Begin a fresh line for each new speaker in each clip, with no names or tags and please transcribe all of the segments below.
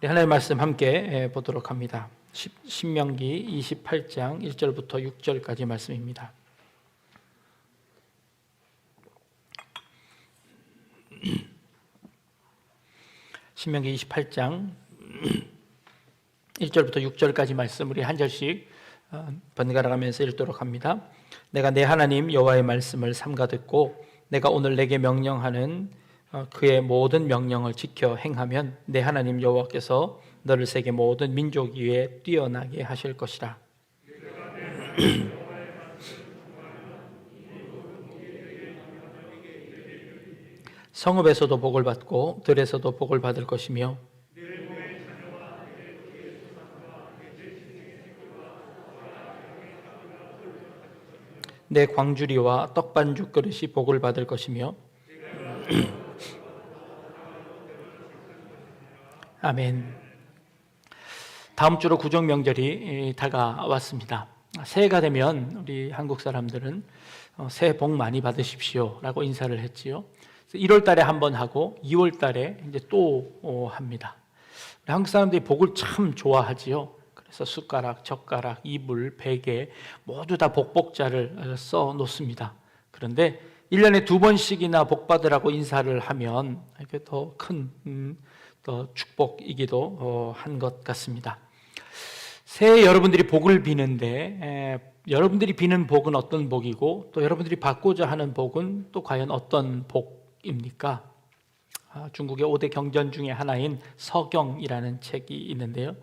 우리 하나님의 말씀 함께 보도록 합니다. 신명기 28장 1절부터 6절까지 말씀입니다. 신명기 28장 1절부터 6절까지 말씀 우리 한 절씩 번갈아 가면서 읽도록 합니다. 내가 내 하나님 여호와의 말씀을 삼가 듣고 내가 오늘 내게 명령하는 그의 모든 명령을 지켜 행하면 내 하나님 여호와께서 너를 세계 모든 민족 위에 뛰어나게 하실 것이라. 성읍에서도 복을 받고 들에서도 복을 받을 것이며 내 광주리와 떡반죽 그릇이 복을 받을 것이며 아멘. 다음 주로 구정명절이 다가왔습니다. 새해가 되면 우리 한국 사람들은 새해 복 많이 받으십시오 라고 인사를 했지요. 1월 달에 한 번 하고 2월 달에 이제 또 합니다. 한국 사람들이 복을 참 좋아하지요. 그래서 숟가락, 젓가락, 이불, 베개 모두 다 복복자를 써 놓습니다. 그런데 1년에 2번씩이나 복 받으라고 인사를 하면 이게 더 큰 더 축복이기도 한 것 같습니다. 새해 여러분들이 복을 비는데 여러분들이 비는 복은 어떤 복이고 또 여러분들이 받고자 하는 복은 또 과연 어떤 복입니까? 중국의 5대 경전 중에 하나인 서경이라는 책이 있는데요.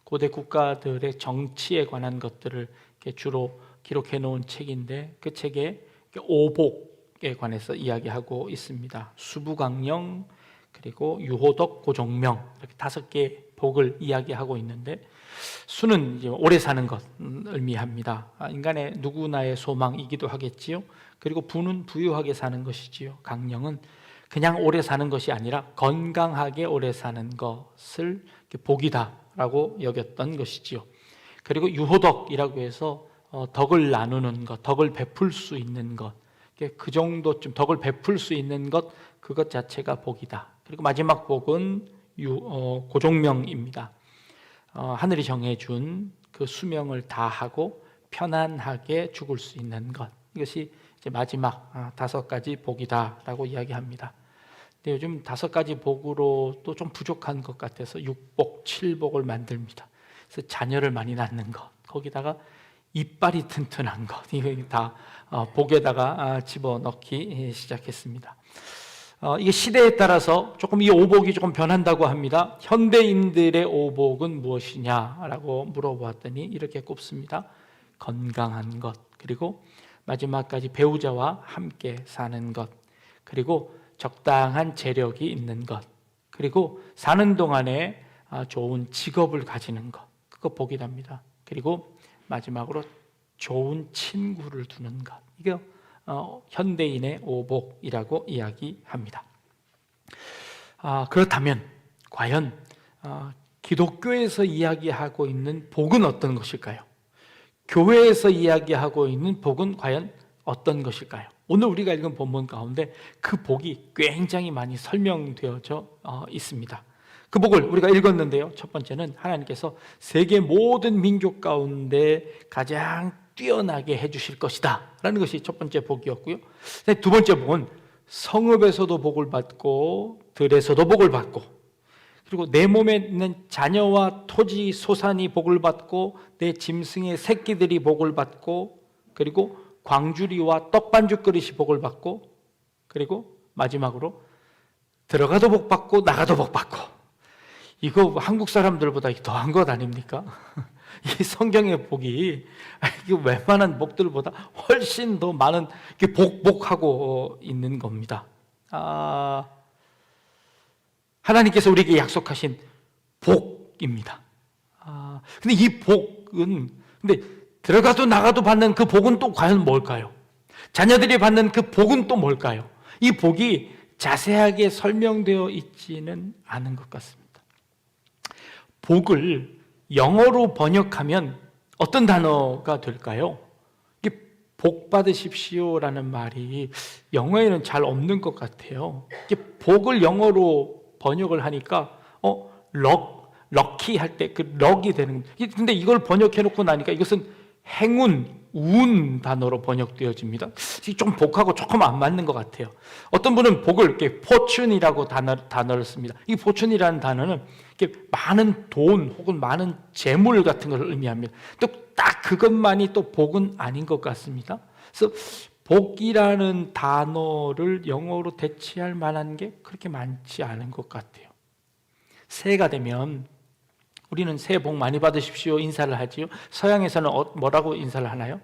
고대 국가들의 정치에 관한 것들을 주로 기록해 놓은 책인데 그 책에 오복에 관해서 이야기하고 있습니다. 수부강령, 그리고 유호덕, 고종명 이렇게 5개의 복을 이야기하고 있는데 수는 이제 오래 사는 것 의미합니다. 인간의 누구나의 소망이기도 하겠지요. 그리고 부는 부유하게 사는 것이지요. 강령은 그냥 오래 사는 것이 아니라 건강하게 오래 사는 것을 복이다라고 여겼던 것이지요. 그리고 유호덕이라고 해서 덕을 나누는 것, 덕을 베풀 수 있는 것, 그 정도쯤 덕을 베풀 수 있는 것, 그것 자체가 복이다. 그리고 마지막 복은 고종명입니다. 하늘이 정해준 그 수명을 다하고 편안하게 죽을 수 있는 것, 이것이 이제 마지막 5가지 복이다라고 이야기합니다. 근데 요즘 5가지 복으로 또 좀 부족한 것 같아서 6복, 7복을 만듭니다. 그래서 자녀를 많이 낳는 것, 거기다가 이빨이 튼튼한 것, 이거 다 복에다가 집어넣기 시작했습니다. 이게 시대에 따라서 조금 이 오복이 조금 변한다고 합니다. 현대인들의 오복은 무엇이냐라고 물어보았더니 이렇게 꼽습니다. 건강한 것, 그리고 마지막까지 배우자와 함께 사는 것, 그리고 적당한 재력이 있는 것, 그리고 사는 동안에 좋은 직업을 가지는 것, 그거 복이랍니다. 그리고 마지막으로 좋은 친구를 두는 것, 이게 현대인의 오복이라고 이야기합니다. 그렇다면 과연 기독교에서 이야기하고 있는 복은 어떤 것일까요? 교회에서 이야기하고 있는 복은 과연 어떤 것일까요? 오늘 우리가 읽은 본문 가운데 그 복이 굉장히 많이 설명되어져 있습니다. 그 복을 우리가 읽었는데요. 첫 번째는 하나님께서 세계 모든 민족 가운데 가장 뛰어나게 해주실 것이다 라는 것이 첫 번째 복이었고요. 두 번째 복은 성읍에서도 복을 받고 들에서도 복을 받고, 그리고 내 몸에 있는 자녀와 토지 소산이 복을 받고 내 짐승의 새끼들이 복을 받고, 그리고 광주리와 떡반죽 그릇이 복을 받고, 그리고 마지막으로 들어가도 복 받고 나가도 복 받고. 이거 한국 사람들보다 더한 것 아닙니까? 이 성경의 복이 웬만한 복들보다 훨씬 더 많은 복하고 있는 겁니다. 하나님께서 우리에게 약속하신 복입니다. 근데 이 복은, 근데 들어가도 나가도 받는 그 복은 또 과연 뭘까요? 자녀들이 받는 그 복은 또 뭘까요? 이 복이 자세하게 설명되어 있지는 않은 것 같습니다. 복을 영어로 번역하면 어떤 단어가 될까요? 이게 복 받으십시오라는 말이 영어에는 잘 없는 것 같아요. 이게 복을 영어로 번역을 하니까 럭키 할 때 그 럭이 되는 겁니다. 근데 이걸 번역해 놓고 나니까 이것은 행운, 운 단어로 번역되어집니다. 좀 복하고 조금 안 맞는 것 같아요. 어떤 분은 복을 이렇게 fortune이라고 단어를 씁니다. 이 fortune이라는 단어는 이렇게 많은 돈 혹은 많은 재물 같은 것을 의미합니다. 또 딱 그것만이 또 복은 아닌 것 같습니다. 그래서 복이라는 단어를 영어로 대체할 만한 게 그렇게 많지 않은 것 같아요. 새해가 되면 우리는 새해 복 많이 받으십시오 인사를 하지요. 서양에서는 뭐라고 인사를 하나요?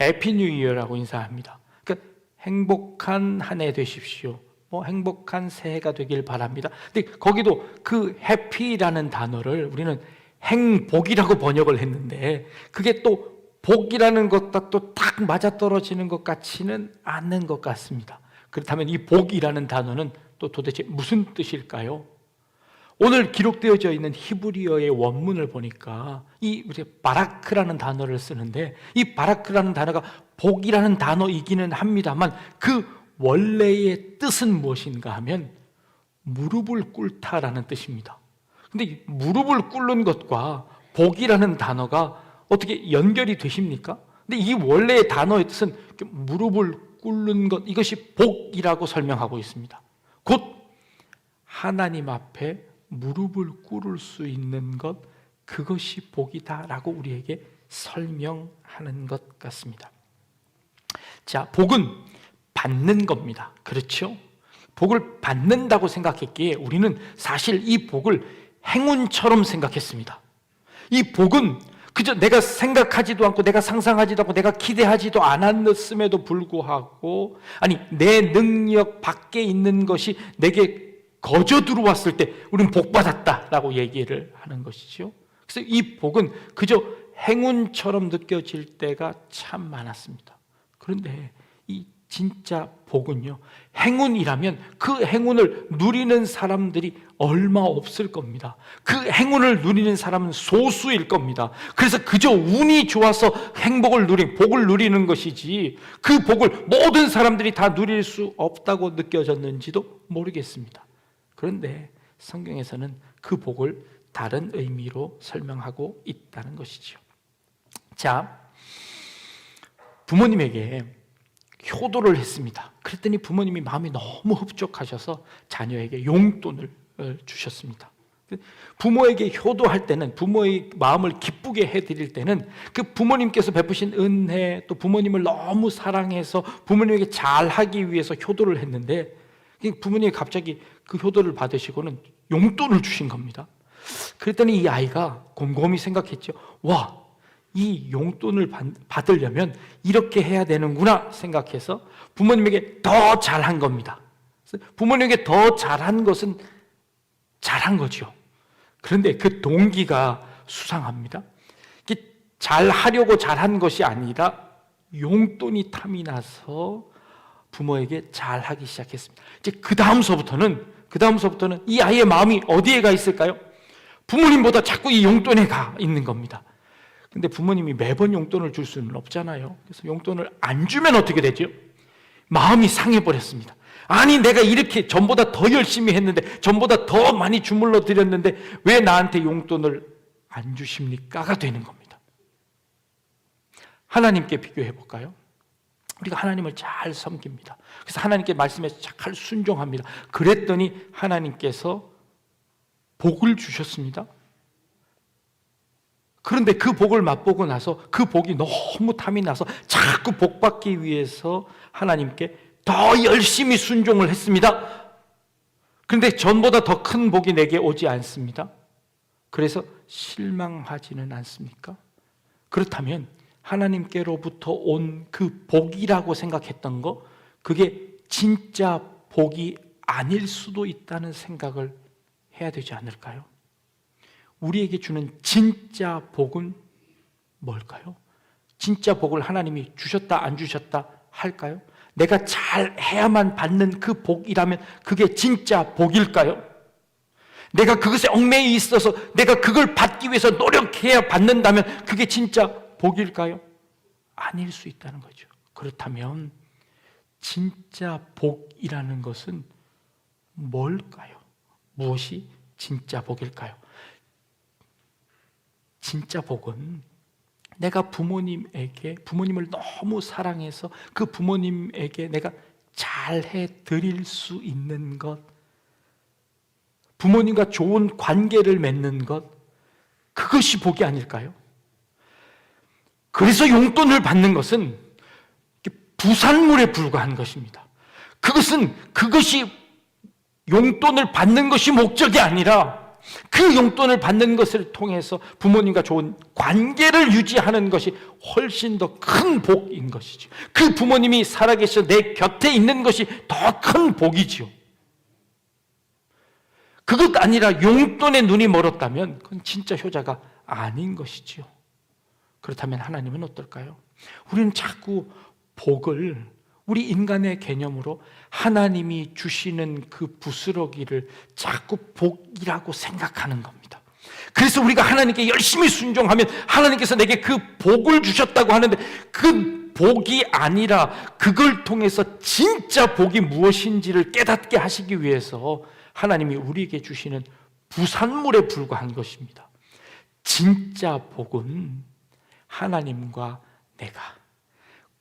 해피 뉴 이어라고 인사합니다. 그러니까 행복한 한 해 되십시오. 행복한 새해가 되길 바랍니다. 근데 거기도 그 해피라는 단어를 우리는 행복이라고 번역을 했는데 그게 또 복이라는 것과 또 딱 맞아떨어지는 것 같지는 않는 것 같습니다. 그렇다면 이 복이라는 단어는 또 도대체 무슨 뜻일까요? 오늘 기록되어져 있는 히브리어의 원문을 보니까 이 바라크라는 단어를 쓰는데 이 바라크라는 단어가 복이라는 단어이기는 합니다만 그 원래의 뜻은 무엇인가 하면 무릎을 꿇다라는 뜻입니다. 근데 이 무릎을 꿇는 것과 복이라는 단어가 어떻게 연결이 되십니까? 근데 이 원래의 단어의 뜻은 무릎을 꿇는 것, 이것이 복이라고 설명하고 있습니다. 곧 하나님 앞에 무릎을 꿇을 수 있는 것, 그것이 복이다라고 우리에게 설명하는 것 같습니다. 자, 복은 받는 겁니다. 그렇죠? 복을 받는다고 생각했기에 우리는 사실 이 복을 행운처럼 생각했습니다. 이 복은 그저 내가 생각하지도 않고 내가 상상하지도 않고 내가 기대하지도 않았음에도 불구하고 아니 내 능력 밖에 있는 것이 내게 거저 들어왔을 때 우리는 복 받았다라고 얘기를 하는 것이죠. 그래서 이 복은 그저 행운처럼 느껴질 때가 참 많았습니다. 그런데 이 진짜 복은요, 행운이라면 그 행운을 누리는 사람들이 얼마 없을 겁니다. 그 행운을 누리는 사람은 소수일 겁니다. 그래서 그저 운이 좋아서 복을 누리는 것이지 그 복을 모든 사람들이 다 누릴 수 없다고 느껴졌는지도 모르겠습니다. 그런데 성경에서는 그 복을 다른 의미로 설명하고 있다는 것이죠. 자, 부모님에게 효도를 했습니다. 그랬더니 부모님이 마음이 너무 흡족하셔서 자녀에게 용돈을 주셨습니다. 부모에게 효도할 때는, 부모의 마음을 기쁘게 해드릴 때는 그 부모님께서 베푸신 은혜, 또 부모님을 너무 사랑해서 부모님에게 잘하기 위해서 효도를 했는데 부모님이 갑자기 그 효도를 받으시고는 용돈을 주신 겁니다. 그랬더니 이 아이가 곰곰이 생각했죠. 와, 이 용돈을 받으려면 이렇게 해야 되는구나 생각해서 부모님에게 더 잘한 겁니다. 부모님에게 더 잘한 것은 잘한 거죠. 그런데 그 동기가 수상합니다. 잘하려고 잘한 것이 아니라 용돈이 탐이 나서 부모에게 잘하기 시작했습니다. 이제 그 다음서부터는 이 아이의 마음이 어디에 가 있을까요? 부모님보다 자꾸 이 용돈에 가 있는 겁니다. 근데 부모님이 매번 용돈을 줄 수는 없잖아요. 그래서 용돈을 안 주면 어떻게 되죠? 마음이 상해버렸습니다. 아니 내가 이렇게 전보다 더 열심히 했는데 전보다 더 많이 주물러 드렸는데 왜 나한테 용돈을 안 주십니까?가 되는 겁니다. 하나님께 비교해 볼까요? 우리가 하나님을 잘 섬깁니다. 그래서 하나님께 말씀에 잘 순종합니다. 그랬더니 하나님께서 복을 주셨습니다. 그런데 그 복을 맛보고 나서 그 복이 너무 탐이 나서 자꾸 복 받기 위해서 하나님께 더 열심히 순종을 했습니다. 그런데 전보다 더 큰 복이 내게 오지 않습니다. 그래서 실망하지는 않습니까? 그렇다면 하나님께로부터 온 그 복이라고 생각했던 거, 그게 진짜 복이 아닐 수도 있다는 생각을 해야 되지 않을까요? 우리에게 주는 진짜 복은 뭘까요? 진짜 복을 하나님이 주셨다 안 주셨다 할까요? 내가 잘 해야만 받는 그 복이라면 그게 진짜 복일까요? 내가 그것에 얽매여 있어서 내가 그걸 받기 위해서 노력해야 받는다면 그게 진짜 복일까요? 아닐 수 있다는 거죠. 그렇다면 진짜 복이라는 것은 뭘까요? 무엇이 진짜 복일까요? 진짜 복은 내가 부모님을 너무 사랑해서 그 부모님에게 내가 잘해 드릴 수 있는 것, 부모님과 좋은 관계를 맺는 것, 그것이 복이 아닐까요? 그래서 용돈을 받는 것은 부산물에 불과한 것입니다. 그것이 용돈을 받는 것이 목적이 아니라 그 용돈을 받는 것을 통해서 부모님과 좋은 관계를 유지하는 것이 훨씬 더 큰 복인 것이죠. 그 부모님이 살아계셔 내 곁에 있는 것이 더 큰 복이지요. 그것 아니라 용돈에 눈이 멀었다면 그건 진짜 효자가 아닌 것이지요. 그렇다면 하나님은 어떨까요? 우리는 자꾸 복을 우리 인간의 개념으로 하나님이 주시는 그 부스러기를 자꾸 복이라고 생각하는 겁니다. 그래서 우리가 하나님께 열심히 순종하면 하나님께서 내게 그 복을 주셨다고 하는데 그 복이 아니라 그걸 통해서 진짜 복이 무엇인지를 깨닫게 하시기 위해서 하나님이 우리에게 주시는 부산물에 불과한 것입니다. 진짜 복은 하나님과 내가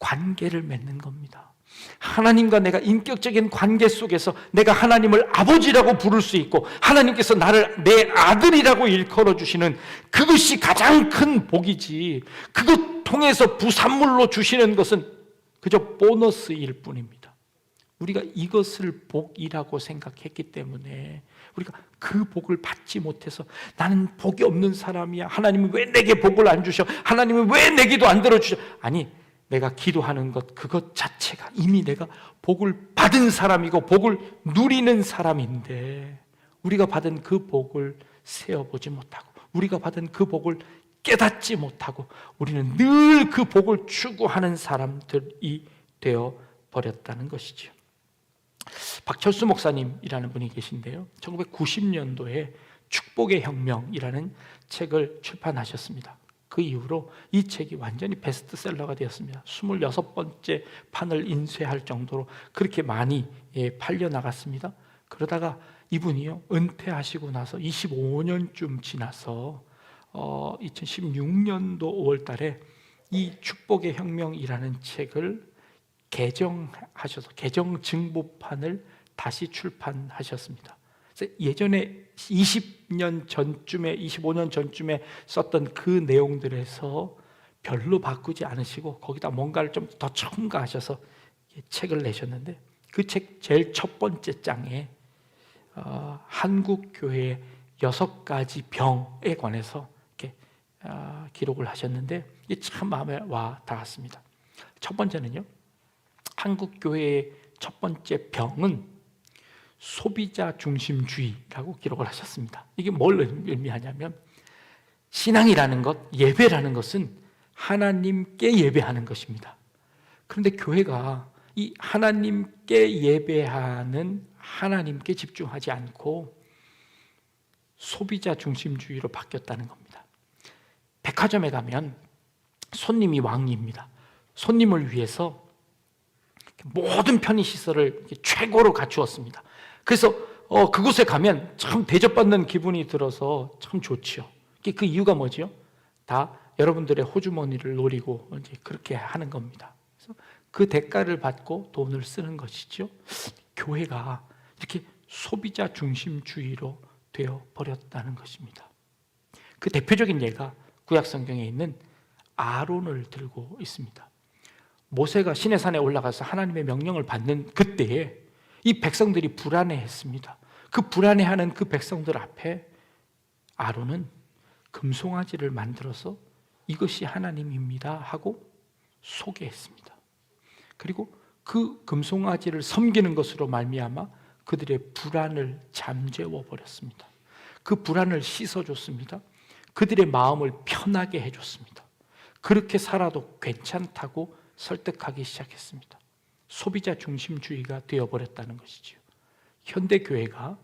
관계를 맺는 겁니다. 하나님과 내가 인격적인 관계 속에서 내가 하나님을 아버지라고 부를 수 있고 하나님께서 나를 내 아들이라고 일컬어 주시는 그것이 가장 큰 복이지, 그것 통해서 부산물로 주시는 것은 그저 보너스일 뿐입니다. 우리가 이것을 복이라고 생각했기 때문에 우리가 그 복을 받지 못해서 나는 복이 없는 사람이야, 하나님은 왜 내게 복을 안 주셔, 하나님은 왜 내 기도 안 들어주셔. 아니, 내가 기도하는 것 그것 자체가 이미 내가 복을 받은 사람이고 복을 누리는 사람인데 우리가 받은 그 복을 세어보지 못하고 우리가 받은 그 복을 깨닫지 못하고 우리는 늘 그 복을 추구하는 사람들이 되어 버렸다는 것이죠. 박철수 목사님이라는 분이 계신데요, 1990년도에 축복의 혁명이라는 책을 출판하셨습니다. 그 이후로 이 책이 완전히 베스트셀러가 되었습니다. 26번째 판을 인쇄할 정도로 그렇게 많이 팔려나갔습니다. 그러다가 이분이요, 은퇴하시고 나서 25년쯤 지나서 2016년도 5월 달에 이 축복의 혁명이라는 책을 개정하셔서 개정 증보판을 다시 출판하셨습니다. 그래서 예전에 20년 전쯤에 25년 전쯤에 썼던 그 내용들에서 별로 바꾸지 않으시고 거기다 뭔가를 좀 더 첨가하셔서 책을 내셨는데 그 책 제일 첫 번째 장에 한국 교회의 6가지 병에 관해서 이렇게 기록을 하셨는데 이게 참 마음에 와 닿았습니다. 첫 번째는요, 한국 교회의 첫 번째 병은 소비자 중심주의라고 기록을 하셨습니다. 이게 뭘 의미하냐면 신앙이라는 것, 예배라는 것은 하나님께 예배하는 것입니다. 그런데 교회가 이 하나님께 예배하는 하나님께 집중하지 않고 소비자 중심주의로 바뀌었다는 겁니다. 백화점에 가면 손님이 왕입니다. 손님을 위해서 모든 편의시설을 최고로 갖추었습니다. 그래서 그곳에 가면 참 대접받는 기분이 들어서 참 좋죠. 그 이유가 뭐죠? 다 여러분들의 호주머니를 노리고 이제 그렇게 하는 겁니다. 그래서 그 대가를 받고 돈을 쓰는 것이죠. 교회가 이렇게 소비자 중심주의로 되어 버렸다는 것입니다. 그 대표적인 예가 구약 성경에 있는 아론을 들고 있습니다. 모세가 시내산에 올라가서 하나님의 명령을 받는 그때에 이 백성들이 불안해했습니다. 그 불안해하는 그 백성들 앞에 아론은 금송아지를 만들어서 이것이 하나님입니다 하고 소개했습니다. 그리고 그 금송아지를 섬기는 것으로 말미암아 그들의 불안을 잠재워 버렸습니다. 그 불안을 씻어줬습니다. 그들의 마음을 편하게 해줬습니다. 그렇게 살아도 괜찮다고 설득하기 시작했습니다. 소비자 중심주의가 되어버렸다는 것이죠. 현대교회가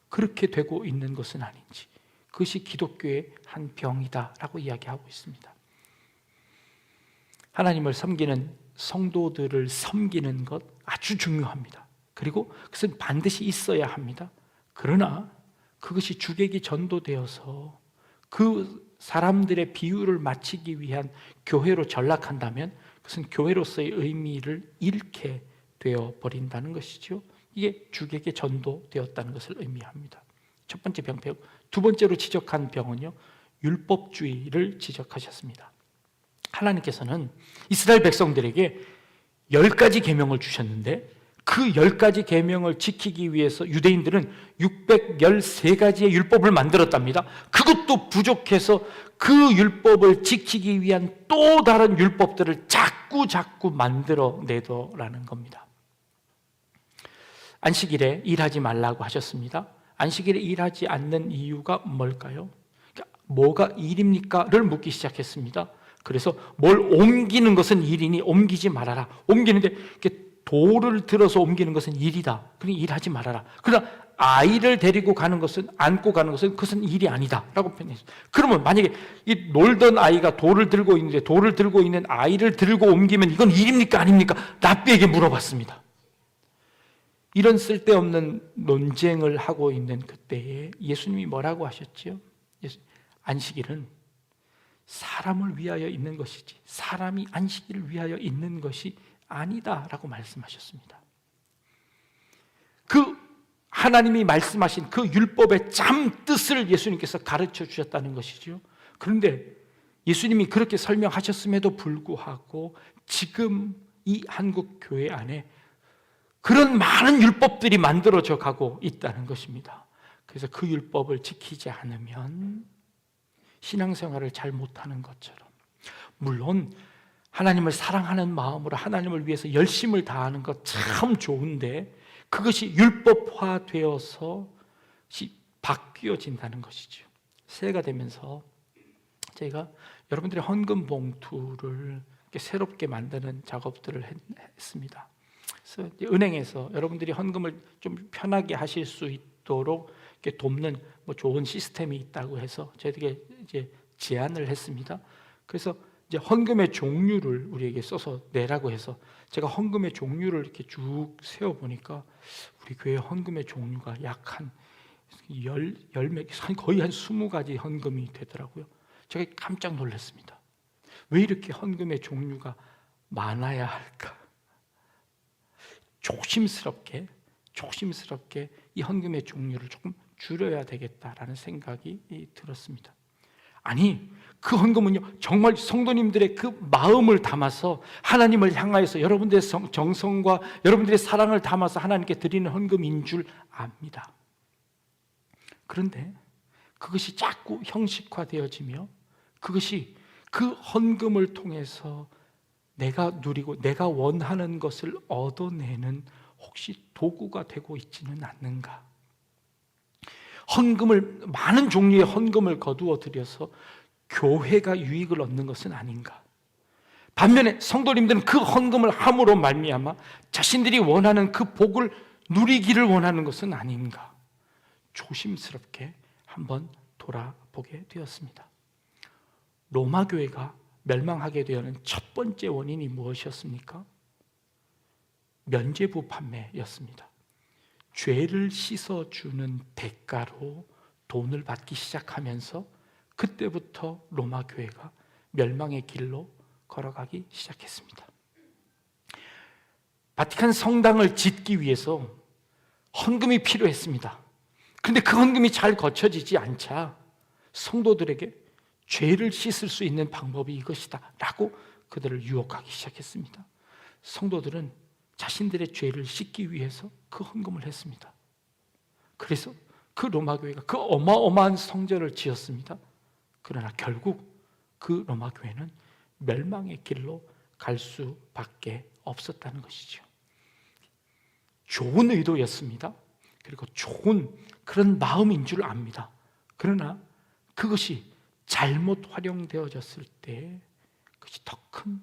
그렇게 되고 있는 것은 아닌지, 그것이 기독교의 한 병이다라고 이야기하고 있습니다. 하나님을 섬기는 성도들을 섬기는 것 아주 중요합니다. 그리고 그것은 반드시 있어야 합니다. 그러나 그것이 주객이 전도되어서 그 사람들의 비유를 맞추기 위한 교회로 전락한다면 그것은 교회로서의 의미를 잃게 되어 버린다는 것이죠. 이게 주객에 전도되었다는 것을 의미합니다. 첫 번째 병폐. 두 번째로 지적한 병은요, 율법주의를 지적하셨습니다. 하나님께서는 이스라엘 백성들에게 10가지 계명을 주셨는데 그 10가지 계명을 지키기 위해서 유대인들은 613가지의 율법을 만들었답니다. 그것도 부족해서 그 율법을 지키기 위한 또 다른 율법들을 자꾸 만들어내더라는 겁니다. 안식일에 일하지 말라고 하셨습니다. 안식일에 일하지 않는 이유가 뭘까요? 뭐가 일입니까?를 묻기 시작했습니다. 그래서 뭘 옮기는 것은 일이니 옮기지 말아라. 옮기는데 돌을 들어서 옮기는 것은 일이다. 그러니 일하지 말아라. 그러나 아이를 데리고 가는 것은, 안고 가는 것은 그것은 일이 아니다 라고 표현했어요. 그러면 만약에 이 놀던 아이가 돌을 들고 있는데 돌을 들고 있는 아이를 들고 옮기면 이건 일입니까 아닙니까? 랍비에게 물어봤습니다. 이런 쓸데없는 논쟁을 하고 있는 그때에 예수님이 뭐라고 하셨죠? 안식일은 사람을 위하여 있는 것이지 사람이 안식일을 위하여 있는 것이 아니다라고 말씀하셨습니다. 그 하나님이 말씀하신 그 율법의 참 뜻을 예수님께서 가르쳐 주셨다는 것이죠. 그런데 예수님이 그렇게 설명하셨음에도 불구하고 지금 이 한국 교회 안에 그런 많은 율법들이 만들어져 가고 있다는 것입니다. 그래서 그 율법을 지키지 않으면 신앙생활을 잘 못하는 것처럼, 물론 하나님을 사랑하는 마음으로 하나님을 위해서 열심을 다하는 것 참 좋은데 그것이 율법화되어서 바뀌어진다는 것이죠. 새해가 되면서 저희가 여러분들의 헌금 봉투를 새롭게 만드는 작업들을 했습니다. 그래서 은행에서 여러분들이 헌금을 좀 편하게 하실 수 있도록 이렇게 돕는 좋은 시스템이 있다고 해서 저희들에게 이제 제안을 했습니다. 그래서 이제 헌금의 종류를 우리에게 써서 내라고 해서 제가 헌금의 종류를 이렇게 쭉 세어 보니까 우리 교회 헌금의 종류가 약 한 거의 한 20가지 헌금이 되더라고요. 제가 깜짝 놀랐습니다. 왜 이렇게 헌금의 종류가 많아야 할까? 조심스럽게 이 헌금의 종류를 조금 줄여야 되겠다라는 생각이 들었습니다. 아니, 그 헌금은요 정말 성도님들의 그 마음을 담아서 하나님을 향하여서 여러분들의 정성과 여러분들의 사랑을 담아서 하나님께 드리는 헌금인 줄 압니다. 그런데 그것이 자꾸 형식화되어지며 그것이 그 헌금을 통해서 내가 누리고 내가 원하는 것을 얻어내는 혹시 도구가 되고 있지는 않는가? 많은 종류의 헌금을 거두어 들여서 교회가 유익을 얻는 것은 아닌가? 반면에 성도님들은 그 헌금을 함으로 말미암아 자신들이 원하는 그 복을 누리기를 원하는 것은 아닌가? 조심스럽게 한번 돌아보게 되었습니다. 로마 교회가 멸망하게 되는 첫 번째 원인이 무엇이었습니까? 면죄부 판매였습니다. 죄를 씻어주는 대가로 돈을 받기 시작하면서 그때부터 로마 교회가 멸망의 길로 걸어가기 시작했습니다. 바티칸 성당을 짓기 위해서 헌금이 필요했습니다. 그런데 그 헌금이 잘 거쳐지지 않자 성도들에게 죄를 씻을 수 있는 방법이 이것이다 라고 그들을 유혹하기 시작했습니다. 성도들은 자신들의 죄를 씻기 위해서 그 헌금을 했습니다. 그래서 그 로마 교회가 그 어마어마한 성전을 지었습니다. 그러나 결국 그 로마 교회는 멸망의 길로 갈 수밖에 없었다는 것이죠. 좋은 의도였습니다. 그리고 좋은 그런 마음인 줄 압니다. 그러나 그것이 잘못 활용되어졌을 때 그것이 더 큰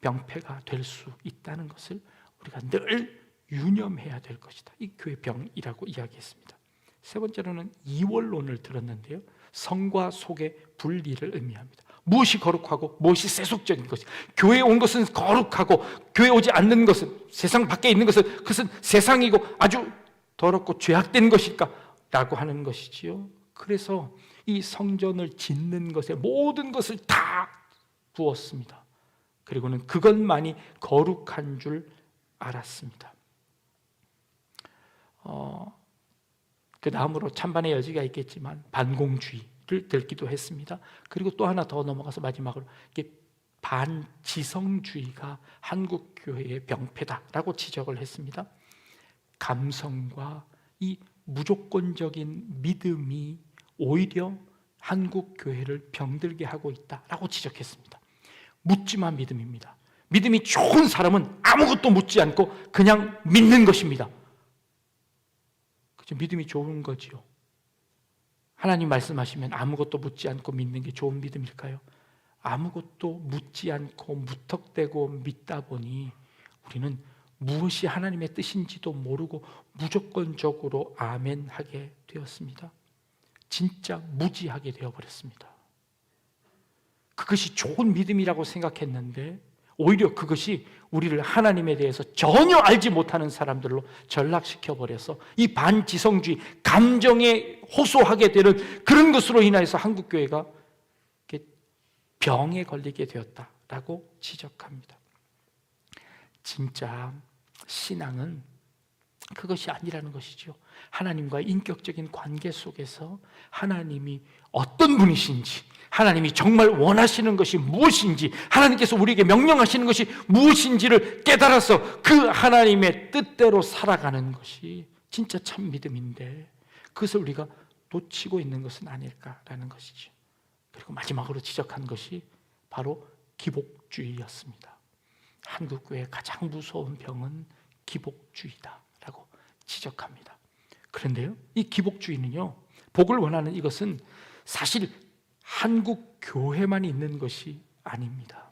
병폐가 될 수 있다는 것을 우리가 늘 유념해야 될 것이다. 이 교회 병이라고 이야기했습니다. 세 번째로는 이원론을 들었는데요. 성과 속의 분리를 의미합니다. 무엇이 거룩하고 무엇이 세속적인 것이, 교회에 온 것은 거룩하고 교회에 오지 않는 것은, 세상 밖에 있는 것은 그것은 세상이고 아주 더럽고 죄악된 것일까? 라고 하는 것이지요. 그래서 이 성전을 짓는 것에 모든 것을 다 부었습니다. 그리고는 그것만이 거룩한 줄 알았습니다. 그 다음으로 찬반의 여지가 있겠지만 반공주의를 들기도 했습니다. 그리고 또 하나 더 넘어가서 마지막으로 이게 반지성주의가 한국 교회의 병폐다라고 지적을 했습니다. 감성과 이 무조건적인 믿음이 오히려 한국 교회를 병들게 하고 있다라고 지적했습니다. 묻지마 믿음입니다. 믿음이 좋은 사람은 아무것도 묻지 않고 그냥 믿는 것입니다. 그죠? 믿음이 좋은 거지요. 하나님 말씀하시면 아무것도 묻지 않고 믿는 게 좋은 믿음일까요? 아무것도 묻지 않고 무턱대고 믿다 보니 우리는 무엇이 하나님의 뜻인지도 모르고 무조건적으로 아멘 하게 되었습니다. 진짜 무지하게 되어버렸습니다. 그것이 좋은 믿음이라고 생각했는데 오히려 그것이 우리를 하나님에 대해서 전혀 알지 못하는 사람들로 전락시켜버려서 이 반지성주의, 감정에 호소하게 되는 그런 것으로 인하여서 한국교회가 병에 걸리게 되었다라고 지적합니다. 진짜 신앙은 그것이 아니라는 것이죠. 하나님과 인격적인 관계 속에서 하나님이 어떤 분이신지, 하나님이 정말 원하시는 것이 무엇인지, 하나님께서 우리에게 명령하시는 것이 무엇인지를 깨달아서 그 하나님의 뜻대로 살아가는 것이 진짜 참 믿음인데 그것을 우리가 놓치고 있는 것은 아닐까라는 것이죠. 그리고 마지막으로 지적한 것이 바로 기복주의였습니다. 한국교회의 가장 무서운 병은 기복주의다라고 지적합니다. 그런데요, 이 기복주의는요, 복을 원하는 이것은 사실 한국 교회만 있는 것이 아닙니다.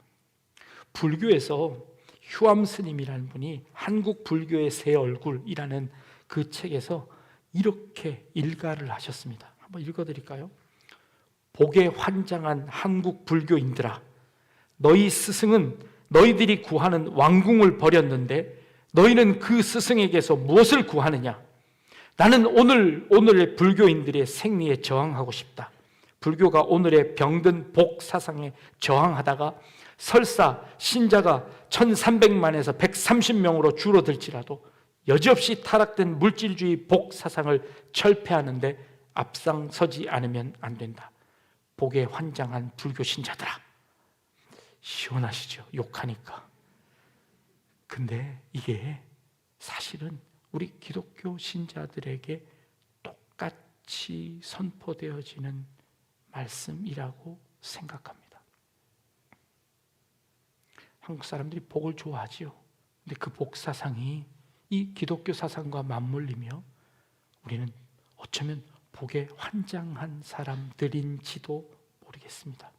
불교에서 휴암 스님이라는 분이 한국 불교의 새 얼굴이라는 그 책에서 이렇게 일가를 하셨습니다. 한번 읽어드릴까요? 복에 환장한 한국 불교인들아, 너희 스승은 너희들이 구하는 왕궁을 버렸는데 너희는 그 스승에게서 무엇을 구하느냐? 나는 오늘의 불교인들의 생리에 저항하고 싶다. 불교가 오늘의 병든 복 사상에 저항하다가 설사 신자가 1300만에서 130명으로 줄어들지라도 여지없이 타락된 물질주의 복 사상을 철폐하는데 앞장서지 않으면 안 된다. 복에 환장한 불교 신자들아. 시원하시죠? 욕하니까. 근데 이게 사실은 우리 기독교 신자들에게 똑같이 선포되어지는 말씀이라고 생각합니다. 한국 사람들이 복을 좋아하지요. 근데 그 복 사상이 이 기독교 사상과 맞물리며 우리는 어쩌면 복에 환장한 사람들인지도 모르겠습니다.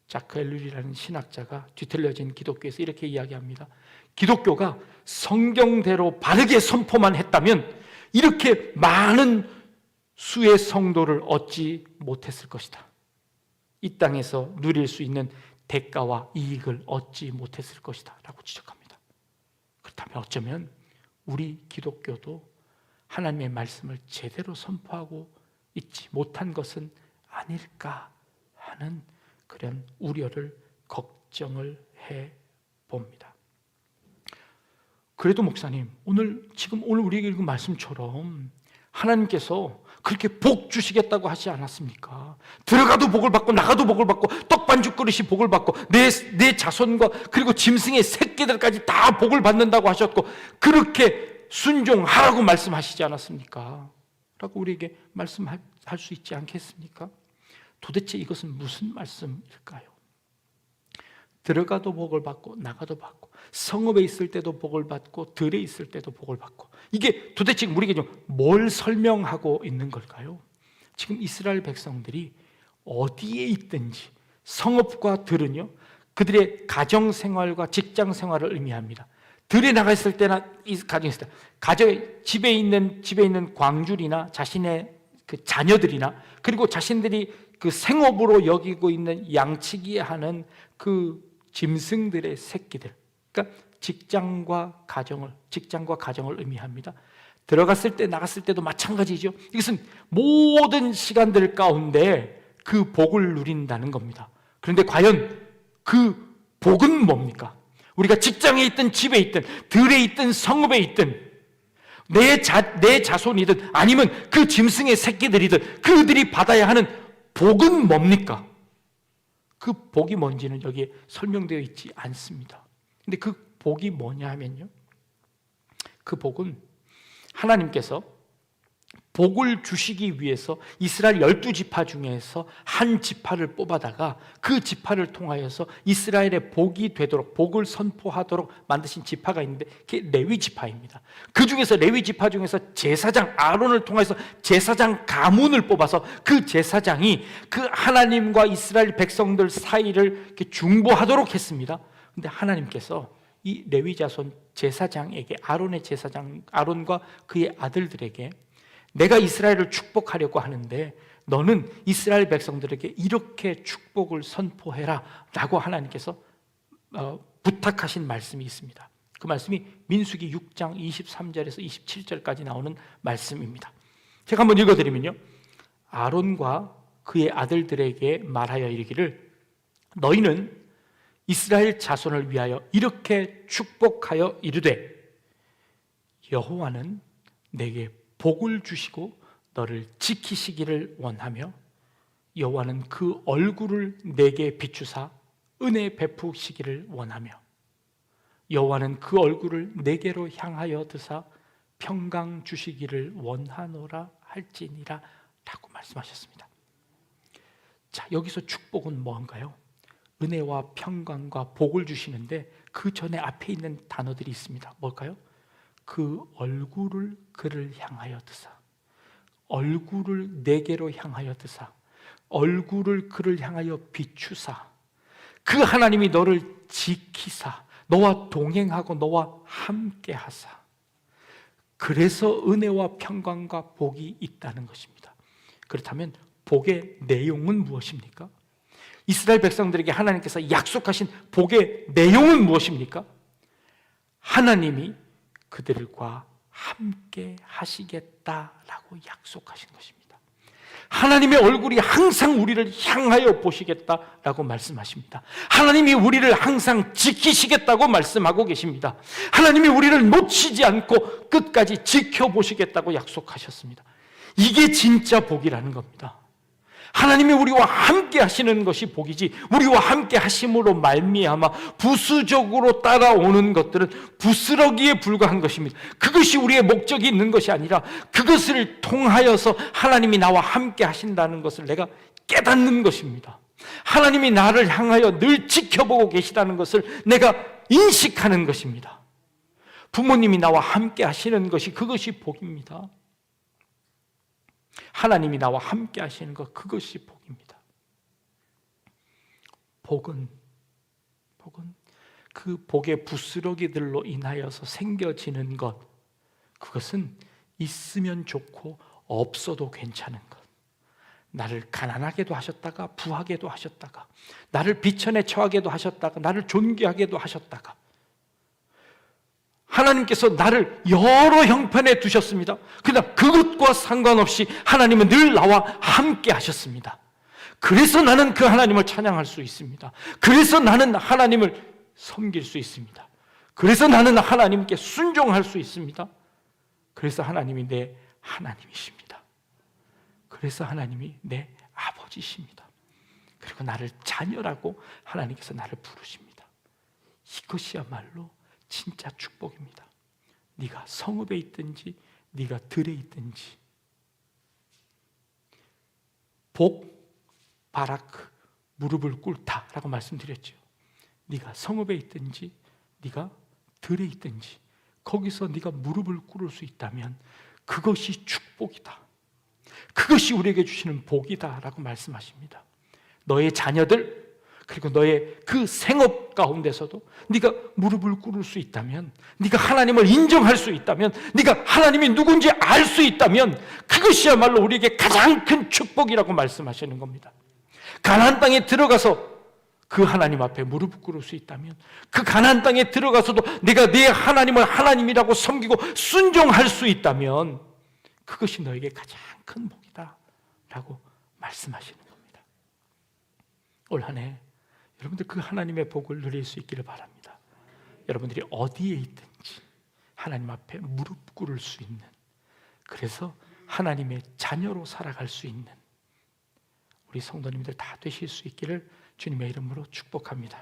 자크 엘룰이라는 신학자가 뒤틀려진 기독교에서 이렇게 이야기합니다. 기독교가 성경대로 바르게 선포만 했다면 이렇게 많은 수의 성도를 얻지 못했을 것이다. 이 땅에서 누릴 수 있는 대가와 이익을 얻지 못했을 것이다 라고 지적합니다. 그렇다면 어쩌면 우리 기독교도 하나님의 말씀을 제대로 선포하고 있지 못한 것은 아닐까 하는 그런 우려를, 걱정을 해봅니다. 그래도 목사님, 오늘 우리에게 읽은 말씀처럼 하나님께서 그렇게 복 주시겠다고 하지 않았습니까? 들어가도 복을 받고 나가도 복을 받고 떡반죽 그릇이 복을 받고 내 자손과 그리고 짐승의 새끼들까지 다 복을 받는다고 하셨고 그렇게 순종하라고 말씀하시지 않았습니까? 라고 우리에게 말씀할 수 있지 않겠습니까? 도대체 이것은 무슨 말씀일까요? 들어가도 복을 받고 나가도 받고 성읍에 있을 때도 복을 받고 들에 있을 때도 복을 받고 이게 도대체 우리에게 뭘 설명하고 있는 걸까요? 지금 이스라엘 백성들이 어디에 있든지 성읍과 들은요 그들의 가정생활과 직장생활을 의미합니다. 들에 나가 있을 때나 가정에 있을 때 집에 있는 광줄이나 자신의 그 자녀들이나 그리고 자신들이 그 생업으로 여기고 있는 양치기 하는 그 짐승들의 새끼들, 그러니까 직장과 가정을 의미합니다. 들어갔을 때 나갔을 때도 마찬가지죠. 이것은 모든 시간들 가운데 그 복을 누린다는 겁니다. 그런데 과연 그 복은 뭡니까? 우리가 직장에 있든 집에 있든 들에 있든 성읍에 있든 내 자손이든 아니면 그 짐승의 새끼들이든 그들이 받아야 하는 복은 뭡니까? 그 복이 뭔지는 여기에 설명되어 있지 않습니다. 근데 그 복이 뭐냐 하면요, 그 복은 하나님께서 복을 주시기 위해서 이스라엘 12지파 중에서 한 지파를 뽑아다가 그 지파를 통하여서 이스라엘의 복이 되도록, 복을 선포하도록 만드신 지파가 있는데 그게 레위 지파입니다. 그 중에서 레위 지파 중에서 제사장 아론을 통해서 제사장 가문을 뽑아서 그 제사장이 그 하나님과 이스라엘 백성들 사이를 이렇게 중보하도록 했습니다. 근데 하나님께서 이 레위 자손 제사장에게, 아론의 제사장 아론과 그의 아들들에게 내가 이스라엘을 축복하려고 하는데 너는 이스라엘 백성들에게 이렇게 축복을 선포해라 라고 하나님께서 부탁하신 말씀이 있습니다. 그 말씀이 민수기 6장 23절에서 27절까지 나오는 말씀입니다. 제가 한번 읽어드리면요, 아론과 그의 아들들에게 말하여 이르기를 너희는 이스라엘 자손을 위하여 이렇게 축복하여 이르되 여호와는 내게 복을 주시고 너를 지키시기를 원하며 여호와는 그 얼굴을 내게 비추사 은혜 베푸시기를 원하며 여호와는 그 얼굴을 내게로 향하여 드사 평강 주시기를 원하노라 할지니라 라고 말씀하셨습니다. 자, 여기서 축복은 뭔가요? 은혜와 평강과 복을 주시는데 그 전에 앞에 있는 단어들이 있습니다. 뭘까요? 그 얼굴을 그를 향하여 드사, 얼굴을 내게로 향하여 드사, 얼굴을 그를 향하여 비추사, 그 하나님이 너를 지키사, 너와 동행하고 너와 함께 하사, 그래서 은혜와 평강과 복이 있다는 것입니다. 그렇다면 복의 내용은 무엇입니까? 이스라엘 백성들에게 하나님께서 약속하신 복의 내용은 무엇입니까? 하나님이 그들과 함께 하시겠다라고 약속하신 것입니다. 하나님의 얼굴이 항상 우리를 향하여 보시겠다라고 말씀하십니다. 하나님이 우리를 항상 지키시겠다고 말씀하고 계십니다. 하나님이 우리를 놓치지 않고 끝까지 지켜보시겠다고 약속하셨습니다. 이게 진짜 복이라는 겁니다. 하나님이 우리와 함께 하시는 것이 복이지, 우리와 함께 하심으로 말미암아 부수적으로 따라오는 것들은 부스러기에 불과한 것입니다. 그것이 우리의 목적이 있는 것이 아니라 그것을 통하여서 하나님이 나와 함께 하신다는 것을 내가 깨닫는 것입니다. 하나님이 나를 향하여 늘 지켜보고 계시다는 것을 내가 인식하는 것입니다. 부모님이 나와 함께 하시는 것이, 그것이 복입니다. 하나님이 나와 함께 하시는 것, 그것이 복입니다. 복은 그 복의 부스러기들로 인하여서 생겨지는 것, 그것은 있으면 좋고 없어도 괜찮은 것. 나를 가난하게도 하셨다가 부하게도 하셨다가, 나를 비천에 처하게도 하셨다가, 나를 존귀하게도 하셨다가, 하나님께서 나를 여러 형편에 두셨습니다. 그러나 그것과 상관없이 하나님은 늘 나와 함께 하셨습니다. 그래서 나는 그 하나님을 찬양할 수 있습니다. 그래서 나는 하나님을 섬길 수 있습니다. 그래서 나는 하나님께 순종할 수 있습니다. 그래서 하나님이 내 하나님이십니다. 그래서 하나님이 내 아버지십니다. 그리고 나를 자녀라고 하나님께서 나를 부르십니다. 이것이야말로 진짜 축복입니다. 네가 성읍에 있든지 네가 들에 있든지. 복, 바라크, 무릎을 꿇다라고 말씀드렸죠. 네가 성읍에 있든지 네가 들에 있든지 거기서 네가 무릎을 꿇을 수 있다면 그것이 축복이다. 그것이 우리에게 주시는 복이다라고 말씀하십니다. 너의 자녀들, 그리고 너의 그 생업 가운데서도 네가 무릎을 꿇을 수 있다면, 네가 하나님을 인정할 수 있다면, 네가 하나님이 누군지 알 수 있다면 그것이야말로 우리에게 가장 큰 축복이라고 말씀하시는 겁니다. 가나안 땅에 들어가서 그 하나님 앞에 무릎 꿇을 수 있다면, 그 가나안 땅에 들어가서도 내가 내 하나님을 하나님이라고 섬기고 순종할 수 있다면 그것이 너에게 가장 큰 복이다 라고 말씀하시는 겁니다. 올 한 해 여러분들 그 하나님의 복을 누릴 수 있기를 바랍니다. 여러분들이 어디에 있든지 하나님 앞에 무릎 꿇을 수 있는, 그래서 하나님의 자녀로 살아갈 수 있는 우리 성도님들 다 되실 수 있기를 주님의 이름으로 축복합니다.